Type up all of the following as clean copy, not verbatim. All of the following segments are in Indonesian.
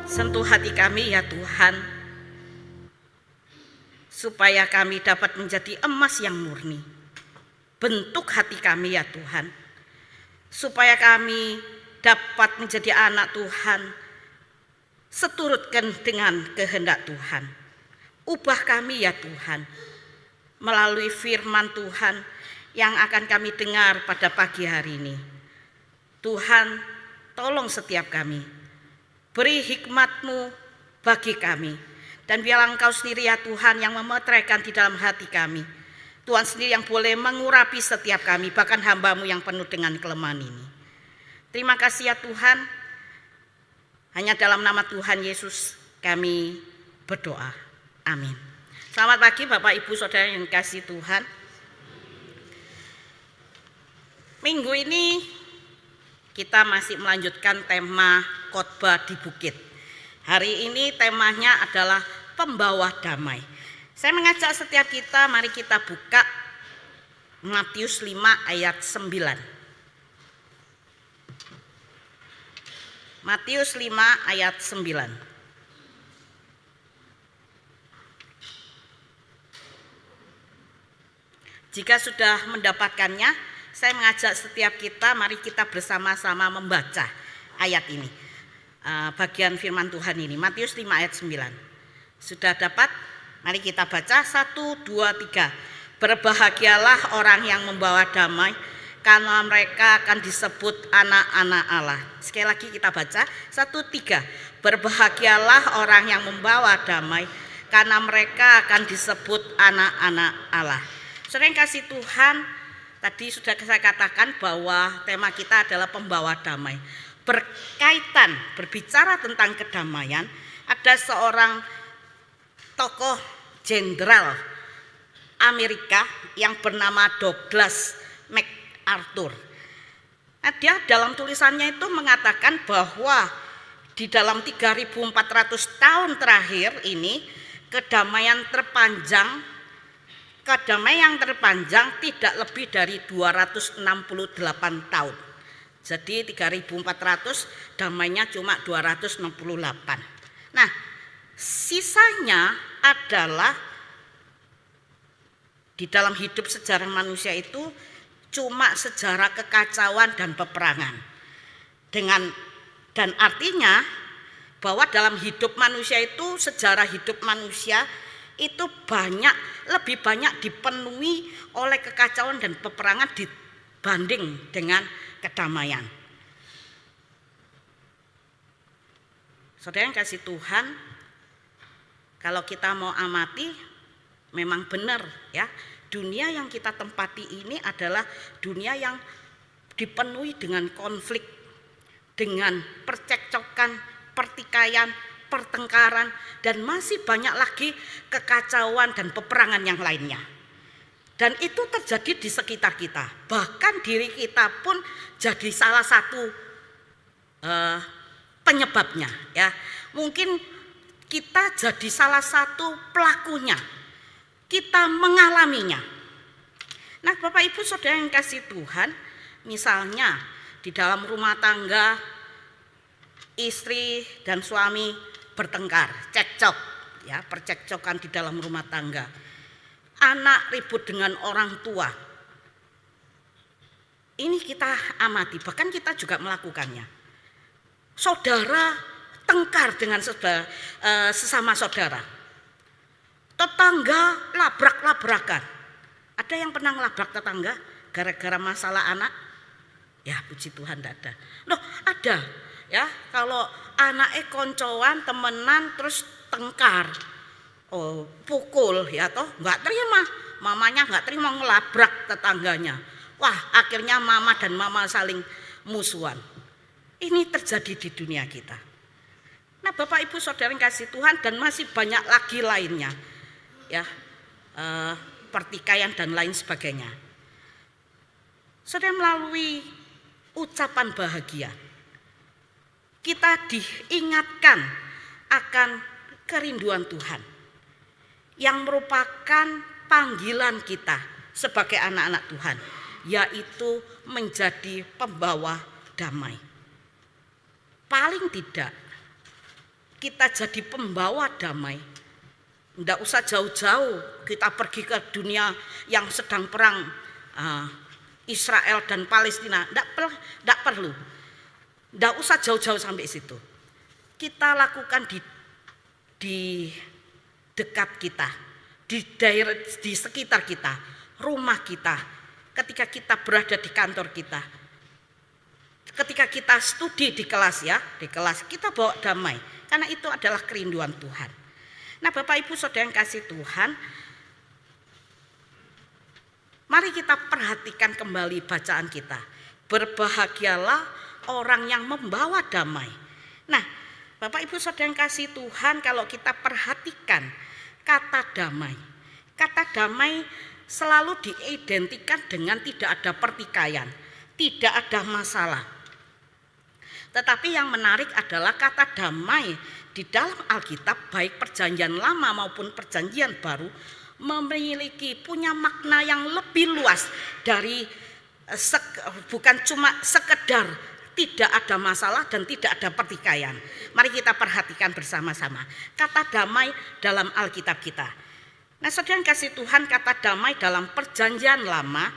Sentuh hati kami ya Tuhan, supaya kami dapat menjadi emas yang murni. Bentuk hati kami ya Tuhan, supaya kami dapat menjadi anak Tuhan, seturutkan dengan kehendak Tuhan. Ubah kami ya Tuhan, melalui firman Tuhan yang akan kami dengar pada pagi hari ini. Tuhan, tolong setiap kami, beri hikmat-Mu bagi kami, dan biarlah Engkau sendiri ya Tuhan yang memeteraikan di dalam hati kami. Tuhan sendiri yang boleh mengurapi setiap kami, bahkan hamba-Mu yang penuh dengan kelemahan ini. Terima kasih ya Tuhan, hanya dalam nama Tuhan Yesus kami berdoa. Amin. Selamat pagi Bapak Ibu Saudara yang dikasihi Tuhan. Minggu ini kita masih melanjutkan tema khotbah di bukit. Hari ini temanya adalah pembawa damai. Saya mengajak setiap kita, mari kita buka Matius 5 ayat 9. Matius 5 ayat 9. Jika sudah mendapatkannya, saya mengajak setiap kita, mari kita bersama-sama membaca ayat ini. Bagian firman Tuhan ini, Matius 5 ayat 9. Sudah dapat? Mari kita baca 1, 2, 3. Berbahagialah orang yang membawa damai, karena mereka akan disebut anak-anak Allah. Sekali lagi kita baca 1, 3. Berbahagialah orang yang membawa damai, karena mereka akan disebut anak-anak Allah. Saudara yang kasih Tuhan, tadi sudah saya katakan bahwa tema kita adalah pembawa damai. Berkaitan, berbicara tentang kedamaian, ada seorang tokoh jenderal Amerika yang bernama Douglas MacArthur. Nah, dia dalam tulisannya itu mengatakan bahwa di dalam 3.400 tahun terakhir ini kedamaian terpanjang tidak lebih dari 268 tahun. Jadi 3.400, damainya cuma 268. Nah, sisanya adalah di dalam hidup sejarah manusia itu cuma sejarah kekacauan dan peperangan. Dan artinya bahwa dalam hidup manusia itu, sejarah hidup manusia itu lebih banyak dipenuhi oleh kekacauan dan peperangan dibanding dengan kedamaian. Saudara yang kasih Tuhan, kalau kita mau amati, memang benar ya, dunia yang kita tempati ini adalah dunia yang dipenuhi dengan konflik, dengan percekcokan, pertikaian, pertengkaran, dan masih banyak lagi kekacauan dan peperangan yang lainnya. Dan itu terjadi di sekitar kita, bahkan diri kita pun jadi salah satu penyebabnya ya. Mungkin kita jadi salah satu pelakunya, kita mengalaminya. Nah Bapak Ibu Saudara yang kasih Tuhan, misalnya di dalam rumah tangga istri dan suami bertengkar, cekcok ya, percekcokan di dalam rumah tangga. Anak ribut dengan orang tua. Ini kita amati, bahkan kita juga melakukannya. Saudara tengkar dengan sesama saudara. Tetangga labrak-labrakan. Ada yang pernah ngelabrak tetangga gara-gara masalah anak? Ya puji Tuhan tidak ada. Loh ada ya, kalau anaknya koncoan, temenan terus tengkar. Pukul ya toh, nggak terima, mamanya nggak terima, ngelabrak tetangganya. Wah akhirnya mama dan mama saling musuhan. Ini terjadi di dunia kita. Nah Bapak Ibu Saudara yang kasih Tuhan, dan masih banyak lagi lainnya ya, pertikaian dan lain sebagainya. Saudara, melalui ucapan bahagia kita diingatkan akan kerinduan Tuhan yang merupakan panggilan kita sebagai anak-anak Tuhan, yaitu menjadi pembawa damai. Paling tidak kita jadi pembawa damai. Tidak usah jauh-jauh kita pergi ke dunia yang sedang perang Israel dan Palestina. Tidak perlu. Tidak usah jauh-jauh sampai situ. Kita lakukan di dekat kita, di daerah, di sekitar kita, rumah kita, ketika kita berada di kantor kita, ketika kita studi di kelas di kelas kita bawa damai, karena itu adalah kerinduan Tuhan. Nah, Bapak Ibu Saudara yang kasih Tuhan, mari kita perhatikan kembali bacaan kita. Berbahagialah orang yang membawa damai. Nah, Bapak Ibu Saudara yang kasih Tuhan, kalau kita perhatikan kata damai selalu diidentikan dengan tidak ada pertikaian, tidak ada masalah. Tetapi yang menarik adalah kata damai di dalam Alkitab, baik perjanjian lama maupun perjanjian baru, punya makna yang lebih luas dari bukan cuma sekedar tidak ada masalah dan tidak ada pertikaian. Mari kita perhatikan bersama-sama kata damai dalam Alkitab kita. Nah, saudara yang kasih Tuhan, kata damai dalam perjanjian lama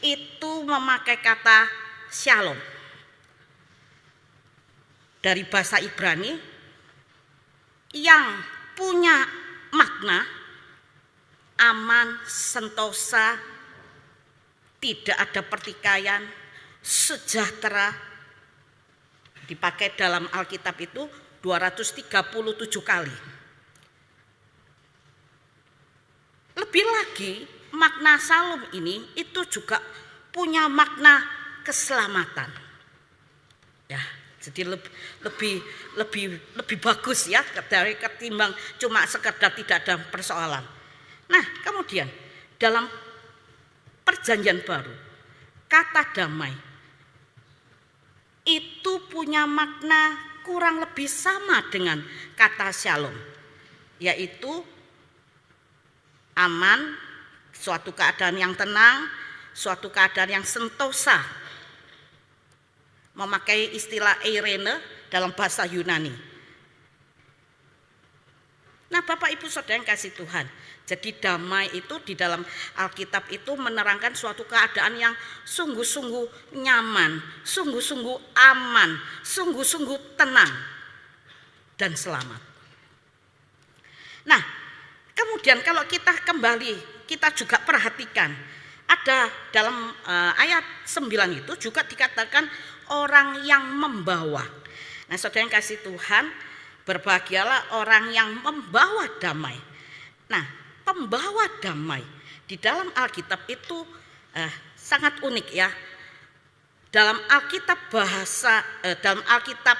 itu memakai kata shalom. Dari bahasa Ibrani yang punya makna aman, sentosa, tidak ada pertikaian, sejahtera. Dipakai dalam Alkitab itu 237 kali. Lebih lagi, makna shalom ini itu juga punya makna keselamatan. Ya, jadi lebih bagus ya dari ketimbang cuma sekedar tidak ada persoalan. Nah, kemudian dalam perjanjian baru, kata damai itu punya makna kurang lebih sama dengan kata shalom, yaitu aman, suatu keadaan yang tenang, suatu keadaan yang sentosa. Memakai istilah eirene dalam bahasa Yunani. Nah, Bapak Ibu Saudara yang kasih Tuhan, jadi damai itu di dalam Alkitab itu menerangkan suatu keadaan yang sungguh-sungguh nyaman, sungguh-sungguh aman, sungguh-sungguh tenang dan selamat. Nah, kemudian kalau kita kembali, kita juga perhatikan ada dalam ayat 9 itu juga dikatakan orang yang membawa. Nah, saudara yang kasih Tuhan, berbahagialah orang yang membawa damai. Nah, pembawa damai di dalam Alkitab itu sangat unik ya. Dalam Alkitab dalam Alkitab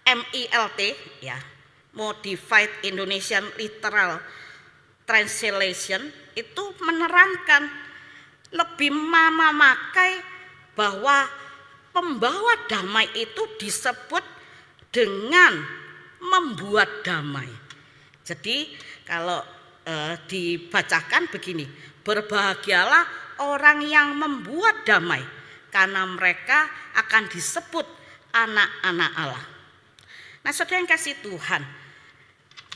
MILT ya, Modified Indonesian Literal Translation, itu menerangkan lebih memakai bahwa pembawa damai itu disebut dengan membuat damai. Jadi kalau dibacakan begini, berbahagialah orang yang membuat damai, karena mereka akan disebut anak-anak Allah. Nah, saudara yang kasih Tuhan,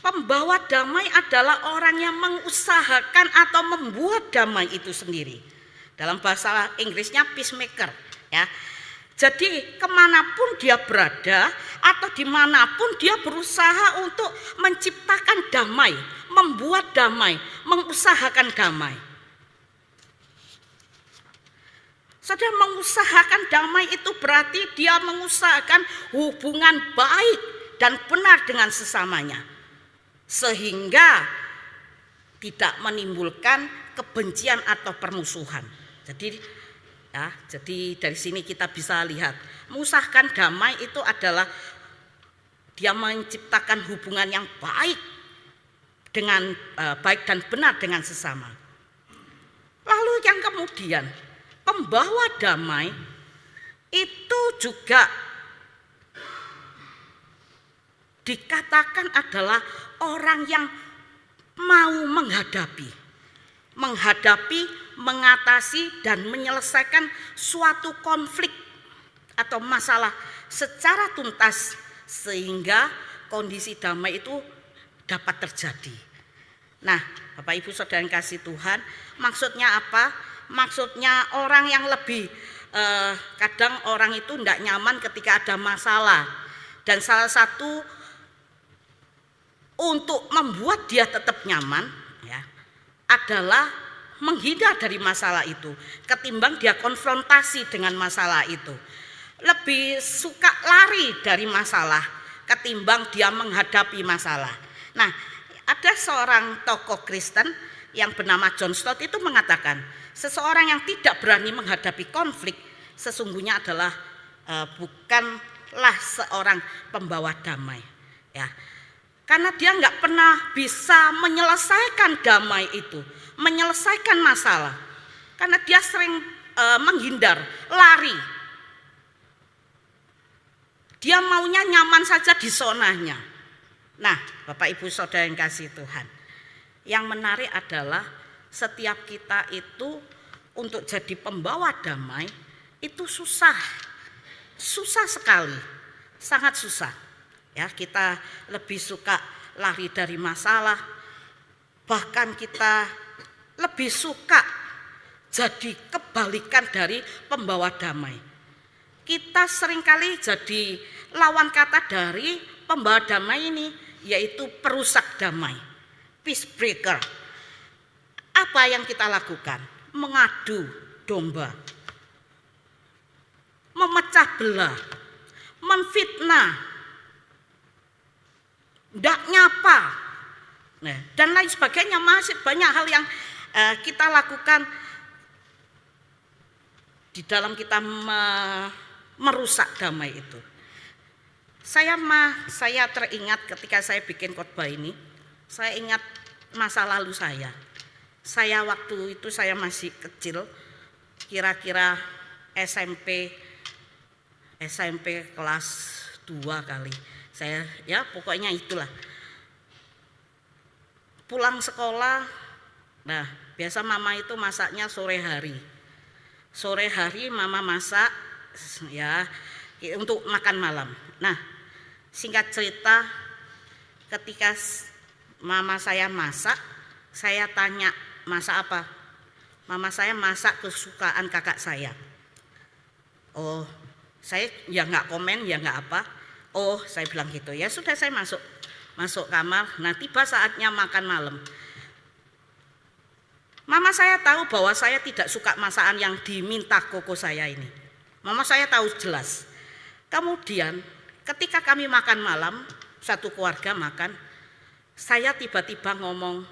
pembawa damai adalah orang yang mengusahakan atau membuat damai itu sendiri. Dalam bahasa Inggrisnya peacemaker ya. Jadi kemanapun dia berada atau dimanapun dia berusaha untuk menciptakan damai, membuat damai, mengusahakan damai. Saudara, mengusahakan damai itu berarti dia mengusahakan hubungan baik dan benar dengan sesamanya, sehingga tidak menimbulkan kebencian atau permusuhan. Jadi dari sini kita bisa lihat, mengusahakan damai itu adalah dia menciptakan hubungan yang baik dengan baik dan benar dengan sesama. Lalu yang kemudian, pembawa damai itu juga dikatakan adalah orang yang mau menghadapi, mengatasi dan menyelesaikan suatu konflik atau masalah secara tuntas, sehingga kondisi damai itu dapat terjadi. Nah, Bapak Ibu Saudara yang kasih Tuhan, maksudnya apa? Maksudnya orang yang lebih kadang orang itu tidak nyaman ketika ada masalah, dan salah satu untuk membuat dia tetap nyaman ya adalah menghindar dari masalah itu ketimbang dia konfrontasi dengan masalah itu. Lebih suka lari dari masalah ketimbang dia menghadapi masalah. Nah, ada seorang tokoh Kristen yang bernama John Stott itu mengatakan, seseorang yang tidak berani menghadapi konflik sesungguhnya adalah bukanlah seorang pembawa damai ya. Karena dia nggak pernah bisa menyelesaikan damai itu, menyelesaikan masalah. Karena dia sering menghindar, lari. Dia maunya nyaman saja di zonanya. Nah, Bapak Ibu Saudara yang kasih Tuhan, yang menarik adalah setiap kita itu untuk jadi pembawa damai itu susah sekali, sangat susah. Ya, kita lebih suka lari dari masalah, bahkan kita lebih suka jadi kebalikan dari pembawa damai. Kita seringkali jadi lawan kata dari pembawa damai ini, yaitu perusak damai, peace breaker. Apa yang kita lakukan? Mengadu domba, memecah belah, menfitnah, ndak nyapa, nah, dan lain sebagainya. Masih banyak hal yang kita lakukan di dalam kita merusak damai itu. Saya teringat ketika saya bikin khotbah ini, saya ingat masa lalu saya. Saya waktu itu saya masih kecil, kira-kira SMP kelas 2 kali. Saya ya pokoknya itulah. Pulang sekolah, nah biasa mama itu masaknya sore hari. Sore hari mama masak ya untuk makan malam. Nah, singkat cerita, ketika mama saya masak, saya tanya, masak apa? Mama saya masak kesukaan kakak saya. Oh, saya ya nggak komen, ya nggak apa. Oh, saya bilang gitu. Ya sudah, saya masuk kamar. Nah, tiba saatnya makan malam. Mama saya tahu bahwa saya tidak suka masakan yang diminta koko saya ini. Mama saya tahu jelas. Kemudian ketika kami makan malam, satu keluarga makan, saya tiba-tiba ngomong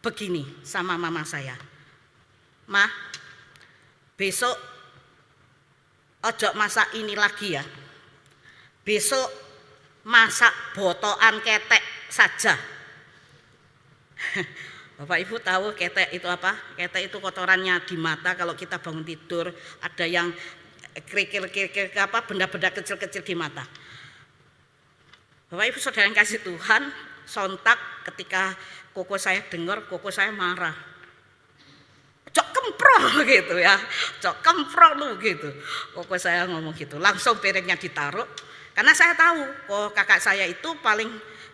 begini sama mama saya. Ma, besok ojo masak ini lagi ya. Besok masak botokan ketek saja. Bapak Ibu tahu ketek itu apa? Ketek itu kotorannya di mata. Kalau kita bangun tidur ada yang kerikil-kerikil apa, benda-benda kecil-kecil di mata. Bapak Ibu Saudara yang kasih Tuhan, sontak ketika koko saya dengar, koko saya marah. Cok kemprol gitu ya, cok kemprol lu gitu. Koko saya ngomong gitu, langsung piringnya ditaruh. Karena saya tahu, kok kakak saya itu paling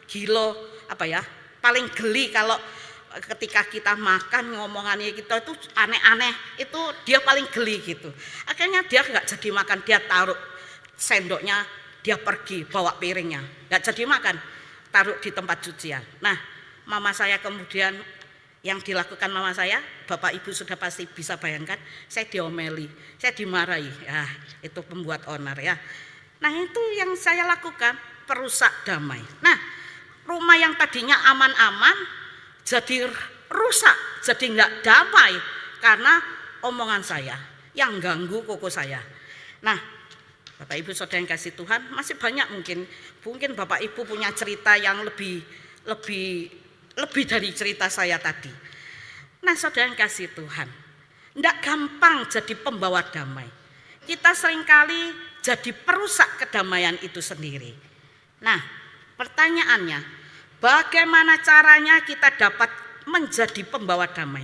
gilo apa ya, paling geli kalau ketika kita makan ngomongannya kita itu aneh-aneh, itu dia paling geli gitu. Akhirnya dia nggak jadi makan, dia taruh sendoknya, dia pergi bawa piringnya, nggak jadi makan, taruh di tempat cucian. Nah, mama saya kemudian yang dilakukan mama saya, Bapak Ibu sudah pasti bisa bayangkan, saya diomeli, saya dimarahi, ya itu pembuat onar ya. Nah itu yang saya lakukan, perusak damai. Nah, rumah yang tadinya aman-aman jadi rusak, jadi nggak damai karena omongan saya yang ganggu koko saya. Nah, Bapak Ibu Saudara yang kasih Tuhan, masih banyak mungkin Bapak Ibu punya cerita yang lebih dari cerita saya tadi. Nah, Saudara yang kasih Tuhan, nggak gampang jadi pembawa damai. Kita seringkali jadi perusak kedamaian itu sendiri. Nah, pertanyaannya, bagaimana caranya kita dapat menjadi pembawa damai,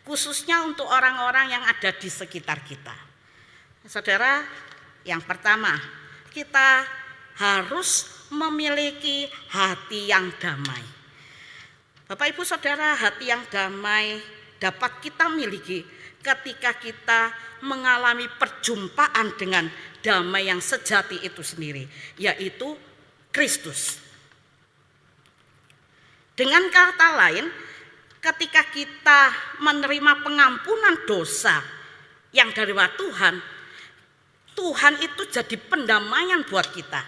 khususnya untuk orang-orang yang ada di sekitar kita? Saudara, yang pertama, kita harus memiliki hati yang damai. Bapak Ibu Saudara, hati yang damai dapat kita miliki ketika kita mengalami perjumpaan dengan damai yang sejati itu sendiri, yaitu Kristus. Dengan kata lain, ketika kita menerima pengampunan dosa yang dari Tuhan, Tuhan itu jadi pendamaian buat kita.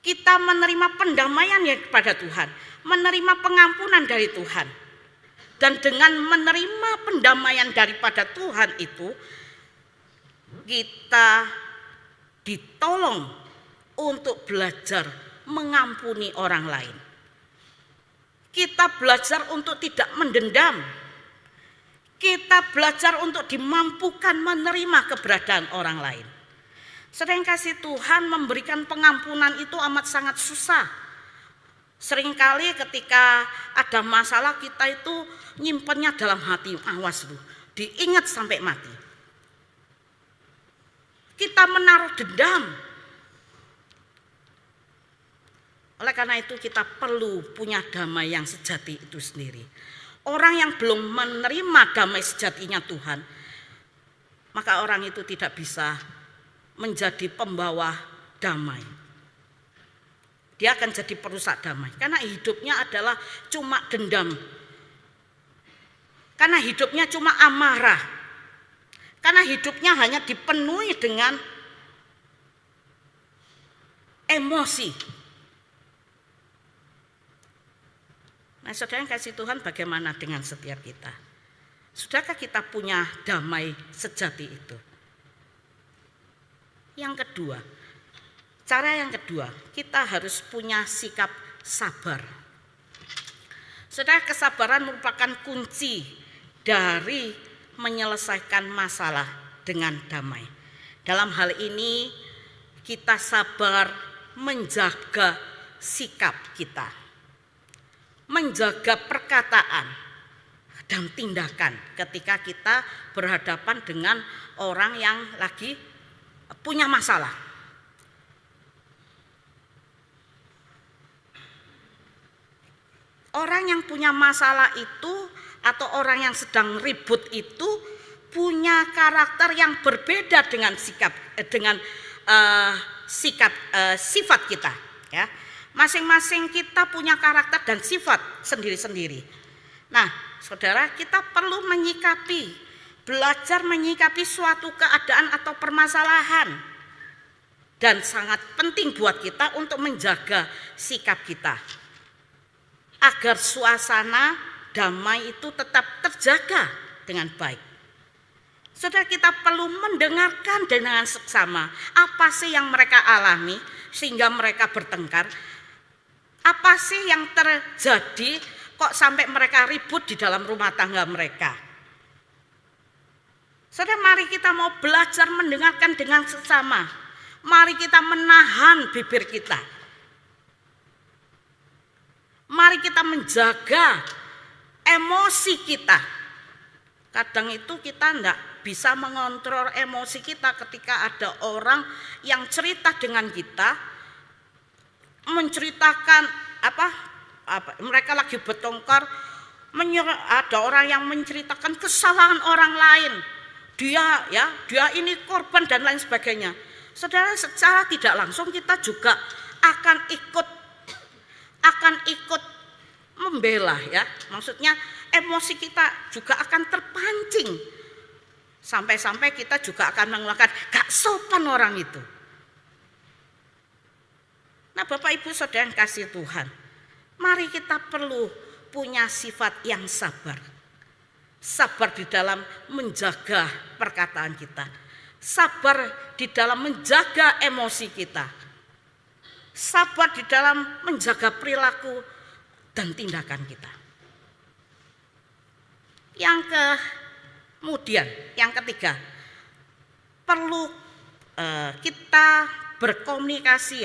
Kita menerima pendamaian yang kepada Tuhan, menerima pengampunan dari Tuhan. Dan dengan menerima pendamaian daripada Tuhan itu, kita ditolong untuk belajar mengampuni orang lain. Kita belajar untuk tidak mendendam. Kita belajar untuk dimampukan menerima keberadaan orang lain. Sering kasih Tuhan memberikan pengampunan itu amat sangat susah. Seringkali ketika ada masalah kita itu nyimpennya dalam hati, awas lu, diingat sampai mati. Kita menaruh dendam. Oleh karena itu kita perlu punya damai yang sejati itu sendiri. Orang yang belum menerima damai sejatinya Tuhan, maka orang itu tidak bisa menjadi pembawa damai. Dia akan jadi perusak damai, karena hidupnya adalah cuma dendam. Karena hidupnya cuma amarah. Karena hidupnya hanya dipenuhi dengan emosi. Nah, saudara yang kasih Tuhan, bagaimana dengan setiap kita? Sudahkah kita punya damai sejati itu? Yang kedua, cara yang kedua, kita harus punya sikap sabar. Saudara, kesabaran merupakan kunci dari menyelesaikan masalah dengan damai. Dalam hal ini, kita sabar menjaga sikap kita, menjaga perkataan dan tindakan ketika kita berhadapan dengan orang yang lagi punya masalah. Orang yang punya masalah itu atau orang yang sedang ribut itu punya karakter yang berbeda dengan sifat kita, ya. Masing-masing kita punya karakter dan sifat sendiri-sendiri. Nah, saudara, kita perlu belajar menyikapi suatu keadaan atau permasalahan. Dan sangat penting buat kita untuk menjaga sikap kita, agar suasana damai itu tetap terjaga dengan baik. Saudara, kita perlu mendengarkan dengan seksama apa sih yang mereka alami sehingga mereka bertengkar. Apa sih yang terjadi kok sampai mereka ribut di dalam rumah tangga mereka? Saudara, mari kita mau belajar mendengarkan dengan seksama. Mari kita menahan bibir kita. Mari kita menjaga emosi kita. Kadang itu kita enggak bisa mengontrol emosi kita ketika ada orang yang cerita dengan kita, menceritakan mereka lagi bertengkar, ada orang yang menceritakan kesalahan orang lain. Dia ini korban dan lain sebagainya. Saudara, secara tidak langsung kita juga akan ikut membela, ya. Maksudnya emosi kita juga akan terpancing. Sampai-sampai kita juga akan mengeluarkan gak sopan orang itu. Nah, Bapak Ibu Saudara yang kasih Tuhan, mari kita perlu punya sifat yang sabar. Sabar di dalam menjaga perkataan kita. Sabar di dalam menjaga emosi kita. Sabar di dalam menjaga perilaku dan tindakan kita. Kemudian, yang ketiga, perlu kita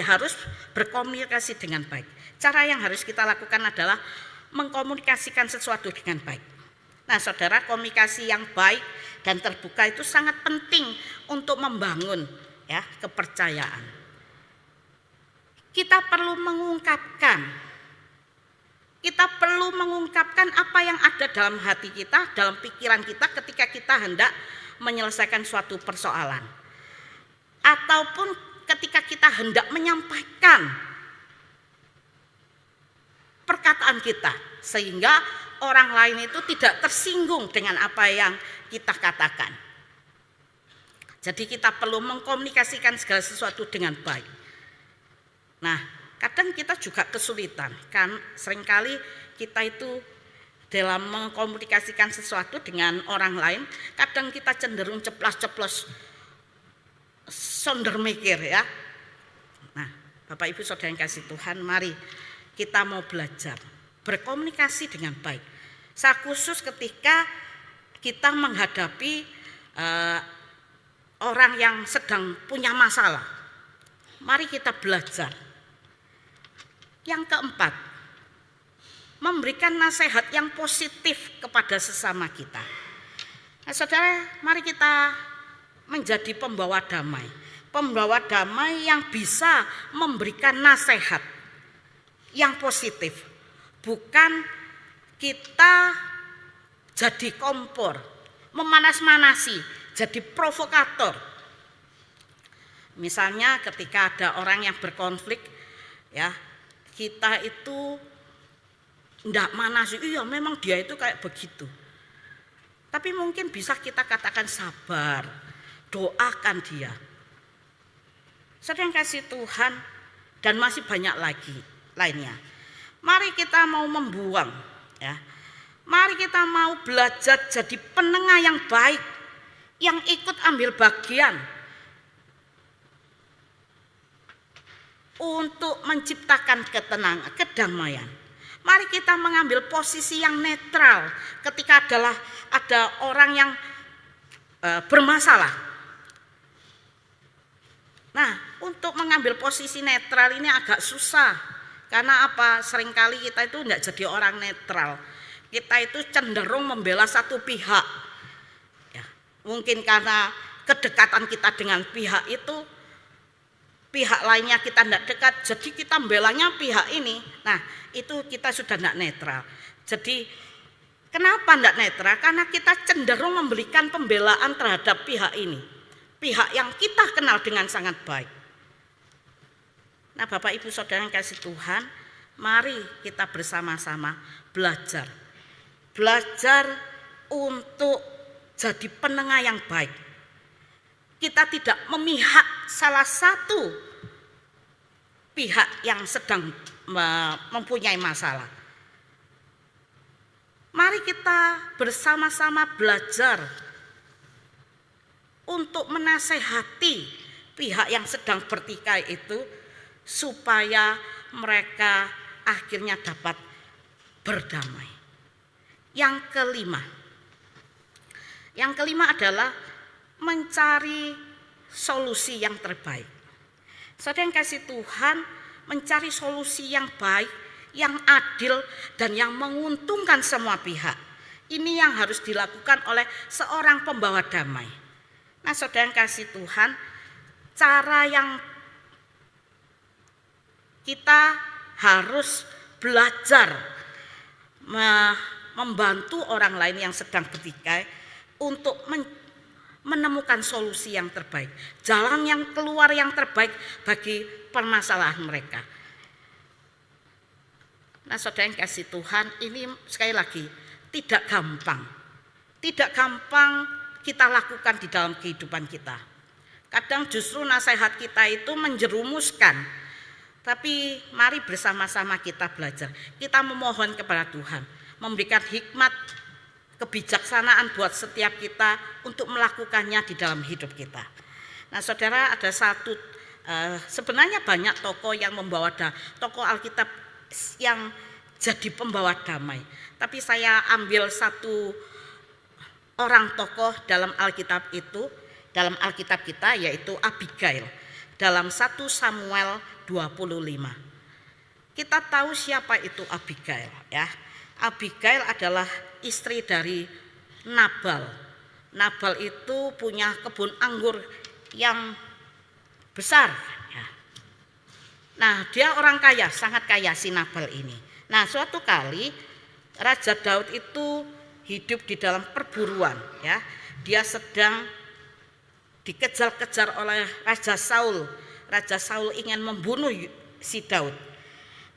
harus berkomunikasi dengan baik. Cara yang harus kita lakukan adalah mengkomunikasikan sesuatu dengan baik. Nah, saudara, komunikasi yang baik dan terbuka itu sangat penting untuk membangun, ya, kepercayaan. kita perlu mengungkapkan. Kita perlu mengungkapkan apa yang ada dalam hati kita, dalam pikiran kita ketika kita hendak menyelesaikan suatu persoalan. Ataupun ketika kita hendak menyampaikan perkataan kita, sehingga orang lain itu tidak tersinggung dengan apa yang kita katakan. Jadi kita perlu mengkomunikasikan segala sesuatu dengan baik. Nah, kadang kita juga kesulitan, kan seringkali kita itu dalam mengkomunikasikan sesuatu dengan orang lain, kadang kita cenderung ceplas-ceplos, sonder mikir ya. Nah, Bapak Ibu Saudara yang kasih Tuhan, mari kita mau belajar berkomunikasi dengan baik. Secara khusus ketika kita menghadapi orang yang sedang punya masalah, mari kita belajar. Yang keempat, memberikan nasihat yang positif kepada sesama kita. Nah, saudara, mari kita menjadi pembawa damai. Pembawa damai yang bisa memberikan nasihat yang positif. Bukan kita jadi kompor, memanas-manasi, jadi provokator. Misalnya ketika ada orang yang berkonflik, ya, kita itu enggak manasi, iya memang dia itu kayak begitu. Tapi mungkin bisa kita katakan sabar, doakan dia. Saudara yang kasih Tuhan, dan masih banyak lagi lainnya. Mari kita mau membuang, ya. Mari kita mau belajar jadi penengah yang baik, yang ikut ambil bagian untuk menciptakan ketenangan, kedamaian. Mari kita mengambil posisi yang netral ketika ada orang yang bermasalah. Nah, untuk mengambil posisi netral ini agak susah. Karena apa? Seringkali kita itu tidak jadi orang netral. Kita itu cenderung membela satu pihak. Ya, mungkin karena kedekatan kita dengan pihak itu, pihak lainnya kita tidak dekat, jadi kita membelanya pihak ini. Nah, itu kita sudah tidak netral. Jadi kenapa tidak netral? Karena kita cenderung memberikan pembelaan terhadap pihak ini, pihak yang kita kenal dengan sangat baik. Nah, Bapak Ibu Saudara yang kasih Tuhan, mari kita bersama-sama belajar untuk jadi penengah yang baik. Kita tidak memihak salah satu pihak yang sedang mempunyai masalah. Mari kita bersama-sama belajar untuk menasehati pihak yang sedang bertikai itu, supaya mereka akhirnya dapat berdamai. Yang kelima adalah mencari solusi yang terbaik. Saudara yang kasih Tuhan, mencari solusi yang baik, yang adil, dan yang menguntungkan semua pihak. Ini yang harus dilakukan oleh seorang pembawa damai. Nah, saudara yang kasih Tuhan, cara yang kita harus belajar membantu orang lain yang sedang bertikai untuk menemukan solusi yang terbaik, jalan yang keluar yang terbaik bagi permasalahan mereka. Nah, saudara yang kasih Tuhan, ini sekali lagi tidak gampang kita lakukan di dalam kehidupan kita. Kadang justru nasihat kita itu menjerumuskan. Tapi mari bersama-sama kita belajar. Kita memohon kepada Tuhan, memberikan hikmat, kebijaksanaan buat setiap kita untuk melakukannya di dalam hidup kita. Nah, saudara, ada sebenarnya banyak tokoh yang membawa tokoh Alkitab yang jadi pembawa damai. Tapi saya ambil satu orang tokoh dalam Alkitab itu, dalam Alkitab kita, yaitu Abigail. Dalam 1 Samuel 25. Kita tahu siapa itu Abigail, ya. Abigail adalah istri dari Nabal. Nabal itu punya kebun anggur yang besar, ya. Nah, dia orang kaya, sangat kaya si Nabal ini. Nah, suatu kali Raja Daud itu hidup di dalam perburuan, ya. Dia sedang dikejar-kejar oleh Raja Saul. Raja Saul ingin membunuh si Daud.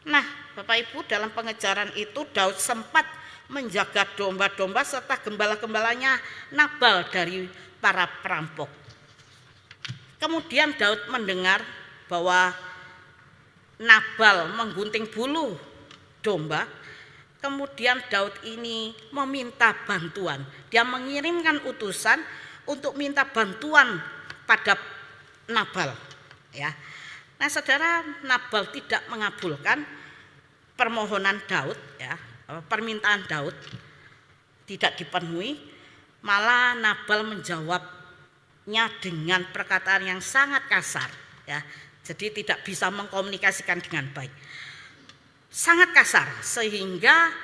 Nah, Bapak Ibu, dalam pengejaran itu Daud sempat menjaga domba-domba serta gembala-gembalanya Nabal dari para perampok. Kemudian Daud mendengar bahwa Nabal menggunting bulu domba. Kemudian Daud ini meminta bantuan. Dia mengirimkan utusan untuk minta bantuan pada Nabal, ya. Nah, saudara, Nabal tidak mengabulkan permohonan Daud, ya. Permintaan Daud tidak dipenuhi, malah Nabal menjawabnya dengan perkataan yang sangat kasar, ya. Jadi tidak bisa mengkomunikasikan dengan baik. Sangat kasar, sehingga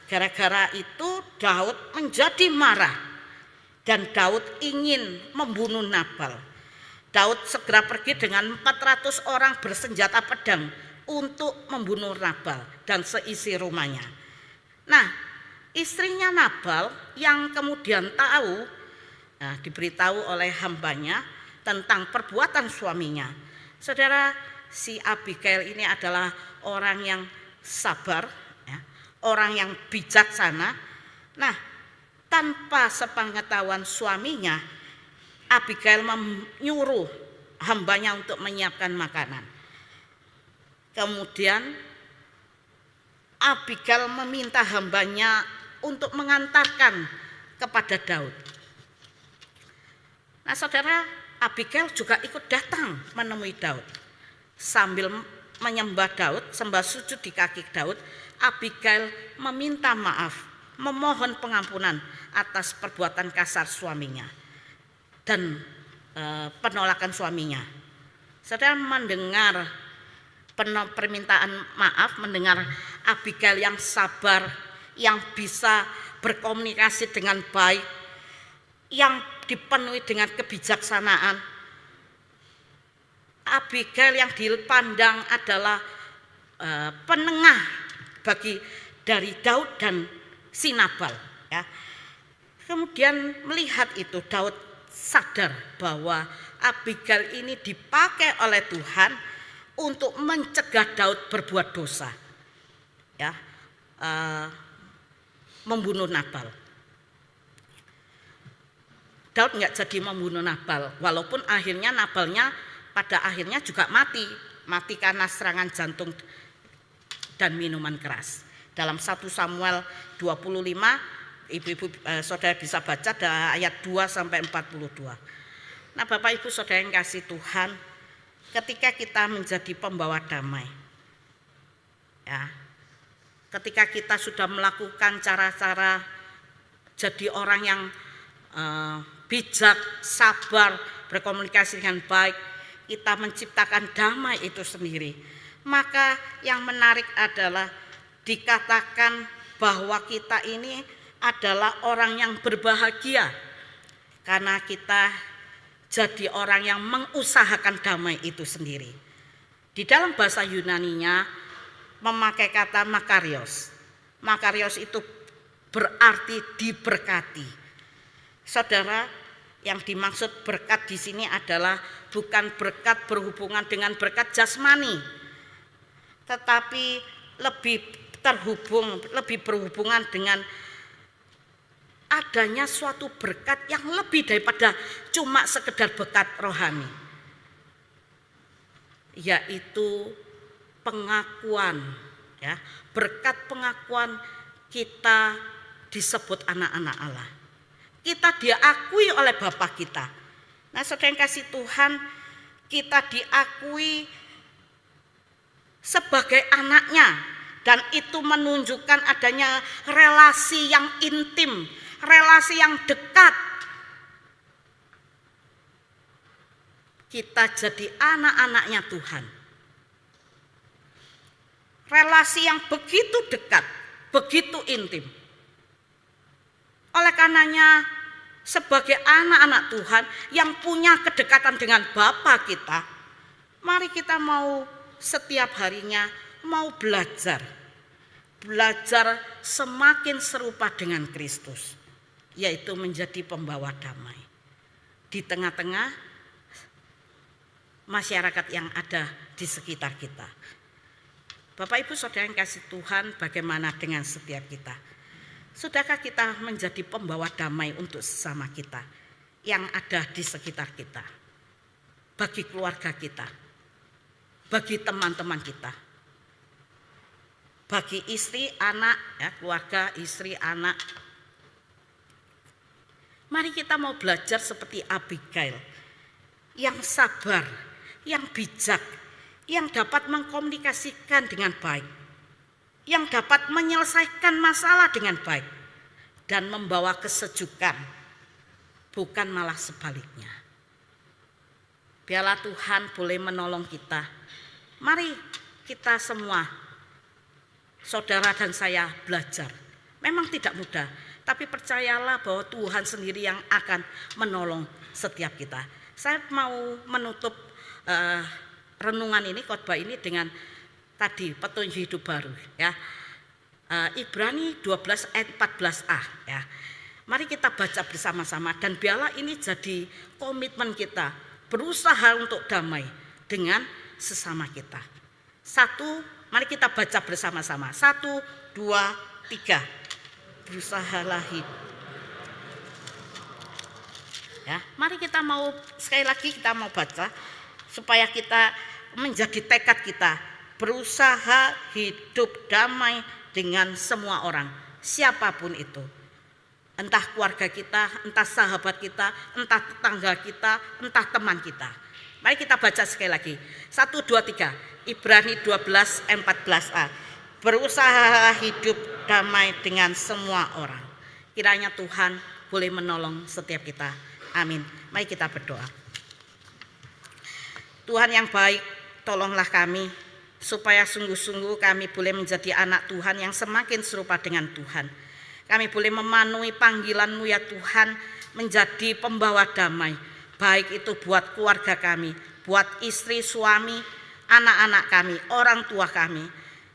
gara-gara itu Daud menjadi marah dan Daud ingin membunuh Nabal. Daud segera pergi dengan 400 orang bersenjata pedang untuk membunuh Nabal dan seisi rumahnya. Nah, istrinya Nabal yang kemudian tahu, diberitahu oleh hambanya tentang perbuatan suaminya. Saudara, si Abigail ini adalah orang yang sabar, ya, orang yang bijaksana. Nah, tanpa sepengetahuan suaminya, Abigail menyuruh hambanya untuk menyiapkan makanan. Kemudian Abigail meminta hambanya untuk mengantarkan kepada Daud. Nah, saudara, Abigail juga ikut datang menemui Daud. Sambil menyembah Daud, sembah sujud di kaki Daud, Abigail meminta maaf, memohon pengampunan atas perbuatan kasar suaminya dan penolakan suaminya. Saudara, mendengar permintaan maaf, mendengar Abigail yang sabar, yang bisa berkomunikasi dengan baik, yang dipenuhi dengan kebijaksanaan. Abigail yang dipandang adalah penengah dari Daud dan si Nabal, ya. Kemudian melihat itu, Daud sadar bahwa Abigail ini dipakai oleh Tuhan untuk mencegah Daud berbuat dosa, ya, membunuh Nabal. Daud nggak jadi membunuh Nabal, walaupun akhirnya Nabalnya pada akhirnya juga mati karena serangan jantung dan minuman keras. Dalam 1 Samuel 25, ibu-ibu saudara bisa baca dari ayat 2 sampai 42. Nah, Bapak Ibu saudara yang kasih Tuhan, ketika kita menjadi pembawa damai, ya, ketika kita sudah melakukan cara-cara jadi orang yang bijak, sabar, berkomunikasi dengan baik, kita menciptakan damai itu sendiri. Maka yang menarik adalah dikatakan bahwa kita ini adalah orang yang berbahagia karena kita jadi orang yang mengusahakan damai itu sendiri. Di dalam bahasa Yunaninya memakai kata makarios. Makarios itu berarti diberkati. Saudara, yang dimaksud berkat di sini adalah bukan berkat berhubungan dengan berkat jasmani, tetapi lebih berhubungan dengan adanya suatu berkat yang lebih daripada cuma sekedar berkat rohani, yaitu pengakuan, ya, berkat pengakuan kita disebut anak-anak Allah. Kita diakui oleh Bapa kita. Nah, saudara yang kasih Tuhan, kita diakui sebagai anaknya, dan itu menunjukkan adanya relasi yang intim, relasi yang dekat. Kita jadi anak-anaknya Tuhan. Relasi yang begitu dekat, begitu intim. Oleh karenanya, sebagai anak-anak Tuhan yang punya kedekatan dengan Bapa kita, mari kita mau setiap harinya mau belajar semakin serupa dengan Kristus, yaitu menjadi pembawa damai di tengah-tengah masyarakat yang ada di sekitar kita. Bapak Ibu Saudara yang kasih Tuhan, bagaimana dengan setiap kita? Sudahkah kita menjadi pembawa damai untuk sesama kita yang ada di sekitar kita, bagi keluarga kita, bagi teman-teman kita, bagi istri, anak, ya, keluarga, istri, anak. Mari kita mau belajar seperti Abigail, yang sabar, yang bijak, yang dapat mengkomunikasikan dengan baik, yang dapat menyelesaikan masalah dengan baik, dan membawa kesejukan, bukan malah sebaliknya. Biarlah Tuhan boleh menolong kita. Mari kita semua, saudara dan saya, belajar. Memang tidak mudah, tapi percayalah bahwa Tuhan sendiri yang akan menolong setiap kita. Saya mau menutup renungan ini, khotbah ini dengan tadi petunjuk hidup baru, ya. Ibrani 12 ayat 14a, ya. Mari kita baca bersama-sama dan biarlah ini jadi komitmen kita, berusaha untuk damai dengan sesama kita. Mari kita baca bersama-sama. 1, 2, 3. Berusahalah hidup. Ya, mari kita mau sekali lagi kita mau baca supaya kita menjadi tekad kita, berusaha hidup damai dengan semua orang, siapapun itu. Entah keluarga kita, entah sahabat kita, entah tetangga kita, entah teman kita. Mari kita baca sekali lagi. 1, 2, 3. Ibrani 12 ayat 14a. Berusaha hidup damai dengan semua orang. Kiranya Tuhan boleh menolong setiap kita. Amin. Mari kita berdoa. Tuhan yang baik, tolonglah kami supaya sungguh-sungguh kami boleh menjadi anak Tuhan yang semakin serupa dengan Tuhan. Kami boleh memenuhi panggilan-Mu ya Tuhan, menjadi pembawa damai, baik itu buat keluarga kami, buat istri, suami, anak-anak kami, orang tua kami,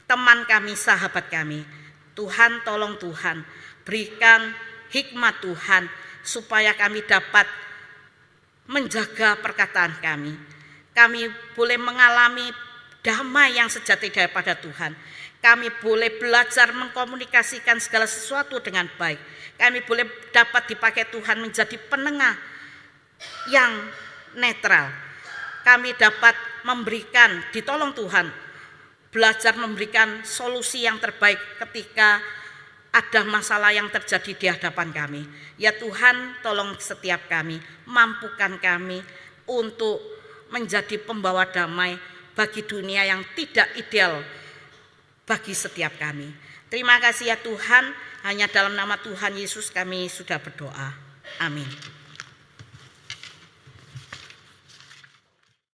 teman kami, sahabat kami. Tuhan, tolong Tuhan, berikan hikmat Tuhan, supaya kami dapat menjaga perkataan kami. Kami boleh mengalami damai yang sejati daripada Tuhan. Kami boleh belajar mengkomunikasikan segala sesuatu dengan baik. Kami boleh dapat dipakai Tuhan menjadi penengah yang netral. Kami dapat memberikan, ditolong Tuhan, belajar memberikan solusi yang terbaik ketika ada masalah yang terjadi di hadapan kami. Ya Tuhan, tolong setiap kami, mampukan kami untuk menjadi pembawa damai bagi dunia yang tidak ideal bagi setiap kami. Terima kasih ya Tuhan, hanya dalam nama Tuhan Yesus kami sudah berdoa. Amin.